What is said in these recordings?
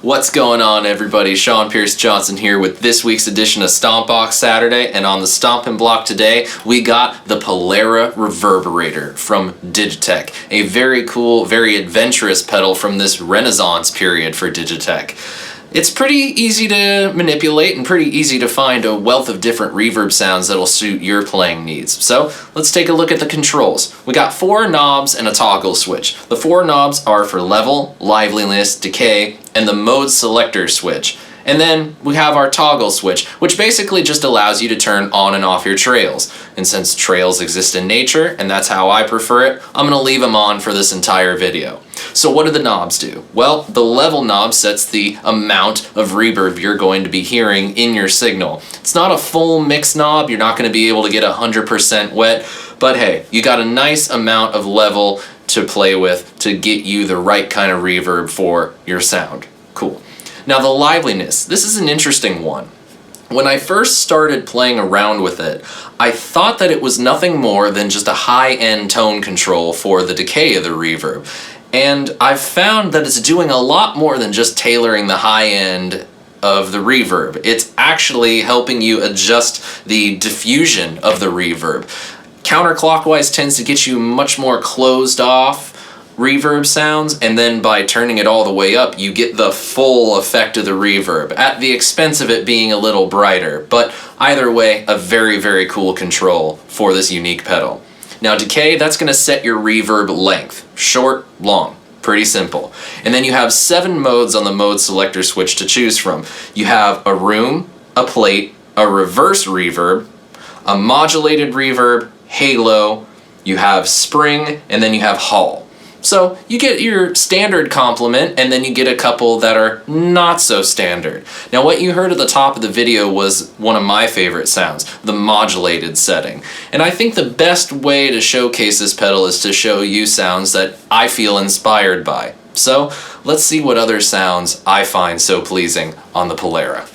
What's going on, everybody? Sean Pierce Johnson here with this week's edition of Stompbox Saturday, and on the stomping block today we got the Polara Reverberator from Digitech, a very cool, very adventurous pedal from this Renaissance period for Digitech. It's pretty easy to manipulate and pretty easy to find a wealth of different reverb sounds that'll suit your playing needs. So let's take a look at the controls. We got 4 knobs and a toggle switch. The 4 knobs are for level, liveliness, decay, and the mode selector switch. And then we have our toggle switch, which basically just allows you to turn on and off your trails. And since trails exist in nature, and that's how I prefer it, I'm going to leave them on for this entire video. So what do the knobs do? Well, the level knob sets the amount of reverb you're going to be hearing in your signal. It's not a full mix knob, you're not going to be able to get 100% wet, but hey, you got a nice amount of level to play with to get you the right kind of reverb for your sound. Cool. Now the liveliness, this is an interesting one. When I first started playing around with it, I thought that it was nothing more than just a high-end tone control for the decay of the reverb. And I've found that it's doing a lot more than just tailoring the high end of the reverb. It's actually helping you adjust the diffusion of the reverb. Counterclockwise tends to get you much more closed off reverb sounds, and then by turning it all the way up, you get the full effect of the reverb, at the expense of it being a little brighter. But either way, a very, very cool control for this unique pedal. Now decay, that's going to set your reverb length. Short, long. Pretty simple. And then you have 7 modes on the mode selector switch to choose from. You have a room, a plate, a reverse reverb, a modulated reverb, halo, you have spring, and then you have hall. So you get your standard complement, and then you get a couple that are not so standard. Now what you heard at the top of the video was one of my favorite sounds, the modulated setting. And I think the best way to showcase this pedal is to show you sounds that I feel inspired by. So let's see what other sounds I find so pleasing on the Polara.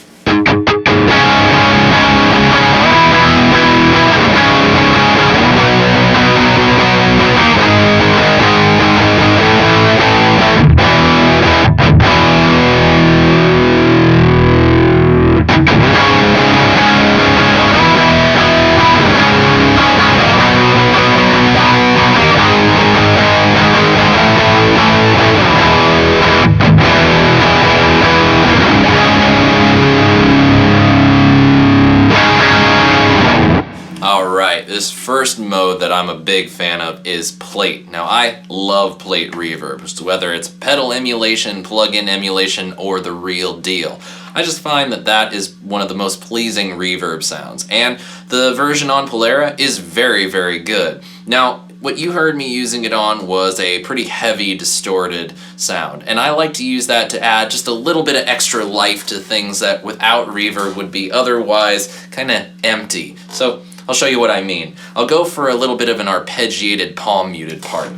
This first mode that I'm a big fan of is plate. Now I love plate reverbs, whether it's pedal emulation, plug-in emulation, or the real deal. I just find that that is one of the most pleasing reverb sounds, and the version on Polara is very, very good. Now what you heard me using it on was a pretty heavy distorted sound, and I like to use that to add just a little bit of extra life to things that without reverb would be otherwise kind of empty. So I'll show you what I mean. I'll go for a little bit of an arpeggiated palm muted part.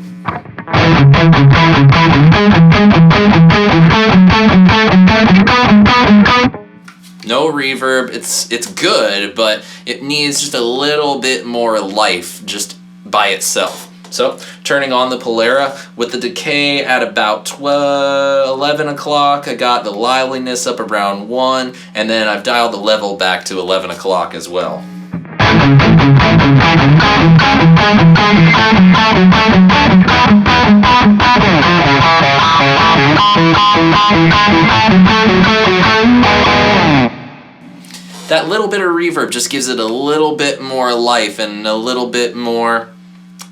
No reverb, it's good, but it needs just a little bit more life just by itself. So turning on the Polara with the decay at about 11 o'clock, I got the liveliness up around 1, and then I've dialed the level back to 11 o'clock as well. That little bit of reverb just gives it a little bit more life and a little bit more,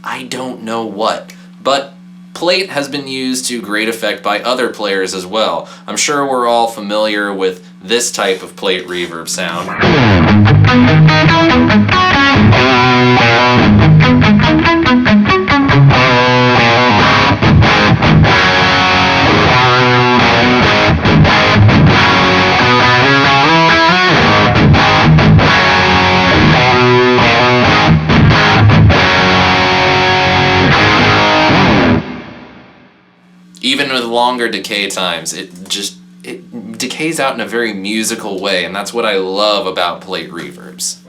I don't know what. But plate has been used to great effect by other players as well. I'm sure we're all familiar with this type of plate reverb sound. Even with longer decay times, it decays out in a very musical way, and that's what I love about plate reverbs.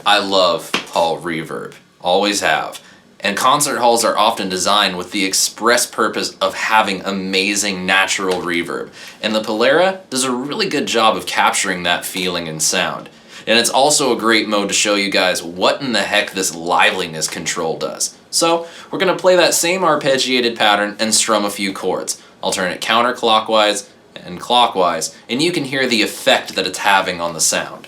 I love hall reverb, always have. And concert halls are often designed with the express purpose of having amazing natural reverb. And the Polara does a really good job of capturing that feeling and sound. And it's also a great mode to show you guys what in the heck this liveliness control does. So we're going to play that same arpeggiated pattern and strum a few chords. I'll turn it counterclockwise and clockwise, and you can hear the effect that it's having on the sound.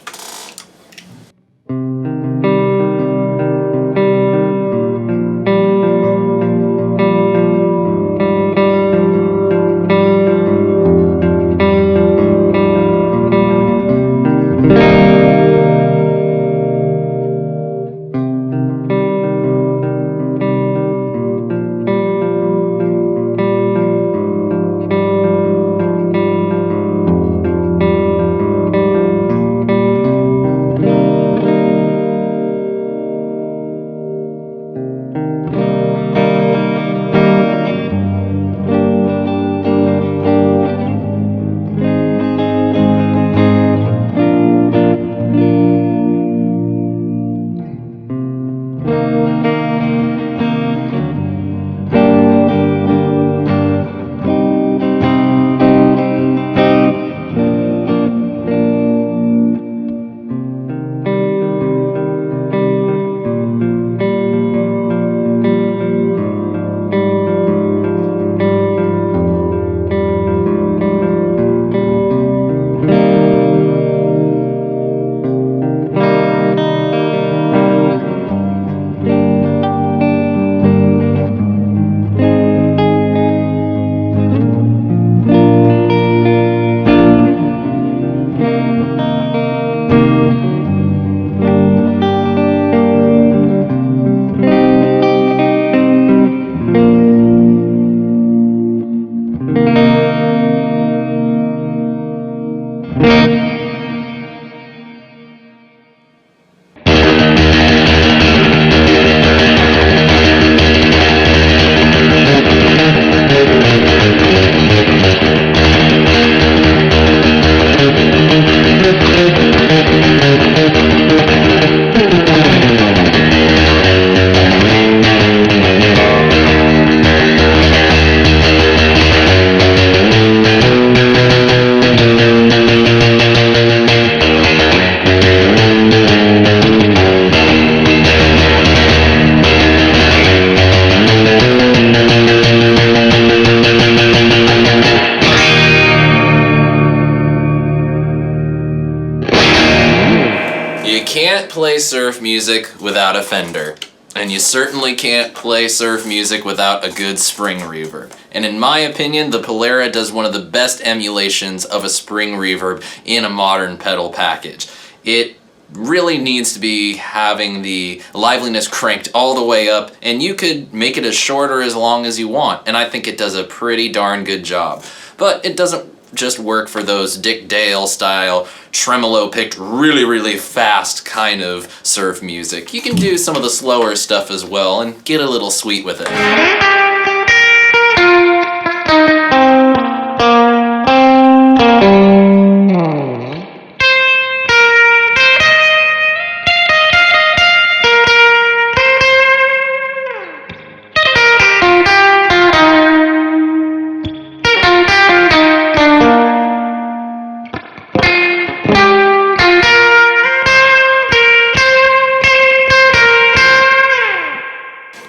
You can't play surf music without a Fender, and you certainly can't play surf music without a good spring reverb. And in my opinion, the Polara does one of the best emulations of a spring reverb in a modern pedal package. It really needs to be having the liveliness cranked all the way up, and you could make it as short or as long as you want, and I think it does a pretty darn good job. But it doesn't just work for those Dick Dale style, tremolo picked really fast kind of surf music. You can do some of the slower stuff as well and get a little sweet with it.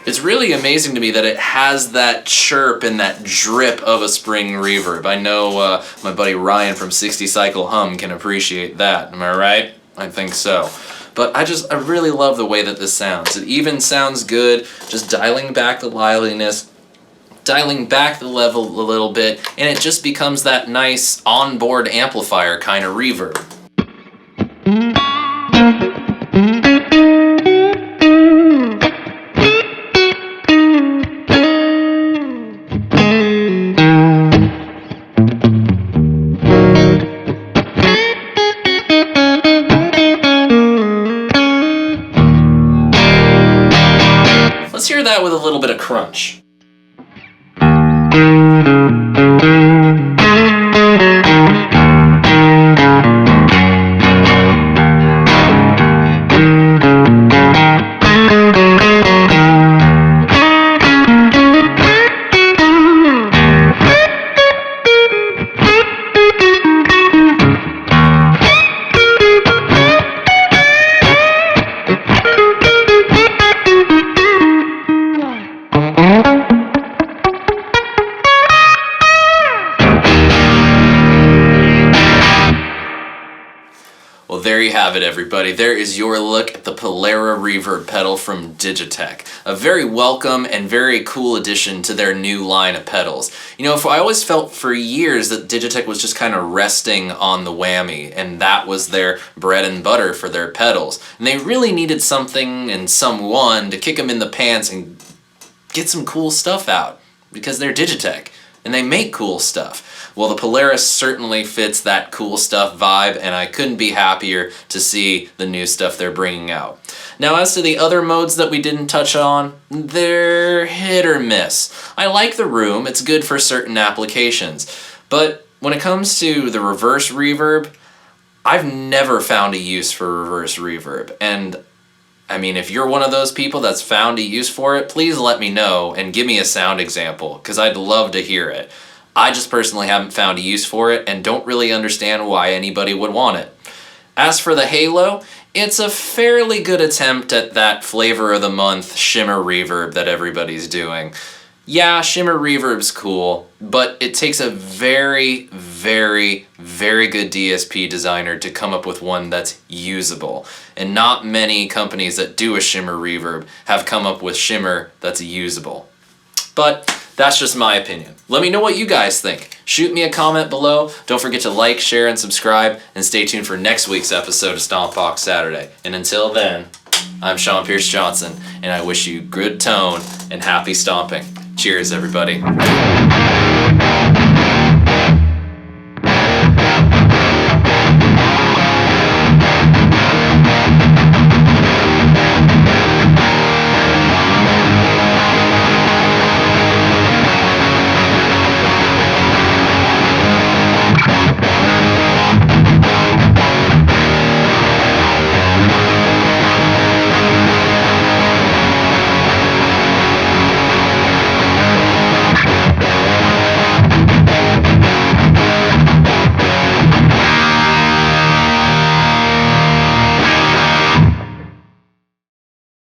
It's really amazing to me that it has that chirp and that drip of a spring reverb. I know my buddy Ryan from 60 Cycle Hum can appreciate that. Am I right? I think so. But I really love the way that this sounds. It even sounds good just dialing back the liveliness, dialing back the level a little bit, and it just becomes that nice onboard amplifier kind of reverb. Let's hear that with a little bit of crunch. it, everybody. There is your look at the Polara Reverb pedal from Digitech. A very welcome and very cool addition to their new line of pedals. You know, I always felt for years that Digitech was just kind of resting on the whammy, and that was their bread and butter for their pedals. And they really needed something and someone to kick them in the pants and get some cool stuff out, because they're Digitech and they make cool stuff. Well, the Polara certainly fits that cool stuff vibe, and I couldn't be happier to see the new stuff they're bringing out. Now, as to the other modes that we didn't touch on, they're hit or miss. I like the room, it's good for certain applications, but when it comes to the reverse reverb, I've never found a use for reverse reverb, and I mean, if you're one of those people that's found a use for it, please let me know and give me a sound example, because I'd love to hear it. I just personally haven't found a use for it and don't really understand why anybody would want it. As for the halo, it's a fairly good attempt at that flavor of the month shimmer reverb that everybody's doing. Yeah, shimmer reverb's cool, but it takes a very, very, very good DSP designer to come up with one that's usable. And not many companies that do a shimmer reverb have come up with shimmer that's usable. But that's just my opinion. Let me know what you guys think. Shoot me a comment below. Don't forget to like, share, and subscribe, and stay tuned for next week's episode of Stompbox Saturday. And until then, I'm Sean Pierce Johnson, and I wish you good tone and happy stomping. Cheers, everybody.